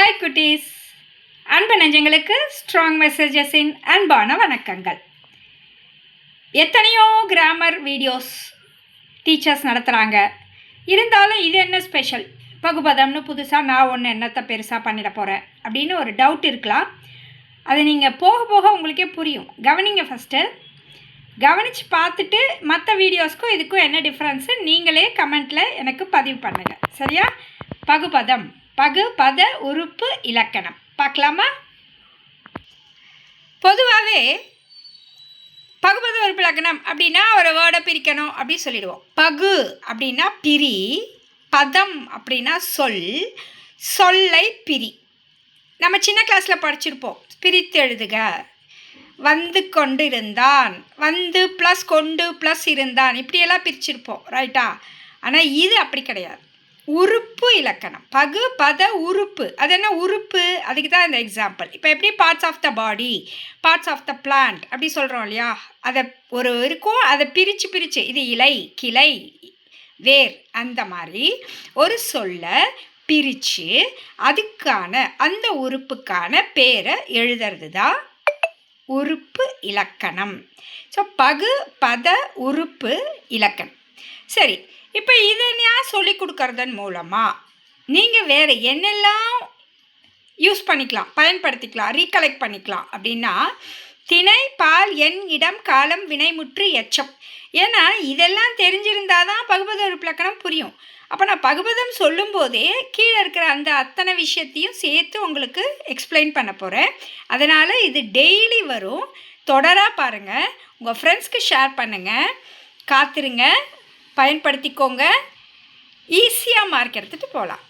Hi குட்டீஸ், அன்பு நெஞ்சங்களுக்கு ஸ்ட்ராங் மெசேஜஸின் அன்பான வணக்கங்கள். எத்தனையோ கிராமர் வீடியோஸ் டீச்சர்ஸ் நடத்துகிறாங்க. இருந்தாலும் இது என்ன ஸ்பெஷல், பகுபதம்னு புதுசாக நான் ஒன்று என்னத்தை பெருசாக பண்ணிட போகிறேன் அப்படின்னு ஒரு டவுட் இருக்கலாம். அது நீங்கள் போக போக உங்களுக்கே புரியும். கவனிங்க, ஃபஸ்ட்டு கவனித்து பார்த்துட்டு மற்ற வீடியோஸ்க்கும் இதுக்கும் என்ன டிஃப்ரென்ஸு நீங்களே கமெண்ட்டில் எனக்கு பதிவு பண்ணுங்கள், சரியா? பகுபதம், பகுபத உறுப்பு இலக்கணம் பார்க்கலாமா? பொதுவாகவே பகுபத உறுப்பு இலக்கணம் அப்படின்னா ஒரு வேர்டை பிரிக்கணும் அப்படி சொல்லிடுவோம். பகு அப்படின்னா பிரி, பதம் அப்படின்னா சொல், சொல்லை பிரி. நம்ம சின்ன கிளாஸில் படிச்சிருப்போம், பிரித்து எழுதுக. வந்து கொண்டு இருந்தான், வந்து ப்ளஸ் கொண்டு ப்ளஸ் இருந்தான், இப்படியெல்லாம் பிரிச்சிருப்போம், ரைட்டா? ஆனால் இது அப்படி கிடையாது. உறுப்பு இலக்கணம், பகு பத உறுப்பு. அது என்ன உறுப்பு? அதுக்கு தான் இந்த எக்ஸாம்பிள். இப்போ எப்படி parts of the body, parts of the plant அப்படி சொல்கிறோம் இல்லையா? அதை ஒரு இருக்கும், அதை பிரித்து இது இலை, கிளை, வேர், அந்த மாதிரி ஒரு சொல்லை பிரித்து அதுக்கான அந்த உறுப்புக்கான பேரை எழுதுறது தான் உறுப்பு இலக்கணம். ஸோ பகு பத உறுப்பு இலக்கணம். சரி, இப்போ இதை நான் சொல்லி கொடுக்கறதன் மூலமாக நீங்கள் வேறு என்னெல்லாம் யூஸ் பண்ணிக்கலாம், பயன்படுத்திக்கலாம், ரீகலெக்ட் பண்ணிக்கலாம் அப்படின்னா, திணை, பால், எண், இடம், காலம், வினைமுற்று, எச்சம். ஏன்னா இதெல்லாம் தெரிஞ்சிருந்தால் தான் பகுபத உறுப்பு இலக்கணம் புரியும். அப்போ நான் பகுபதம் சொல்லும்போதே கீழே இருக்கிற அந்த அத்தனை விஷயத்தையும் சேர்த்து உங்களுக்கு எக்ஸ்பிளைன் பண்ண போகிறேன். அதனால் இது டெய்லி வரும், தொடராக பாருங்கள், உங்கள் ஃப்ரெண்ட்ஸ்க்கு ஷேர் பண்ணுங்கள், காத்திருங்க, பயன்படுத்திக்கோங்க, ஈஸியாக மார்க் எடுத்துகிட்டு போகலாம்.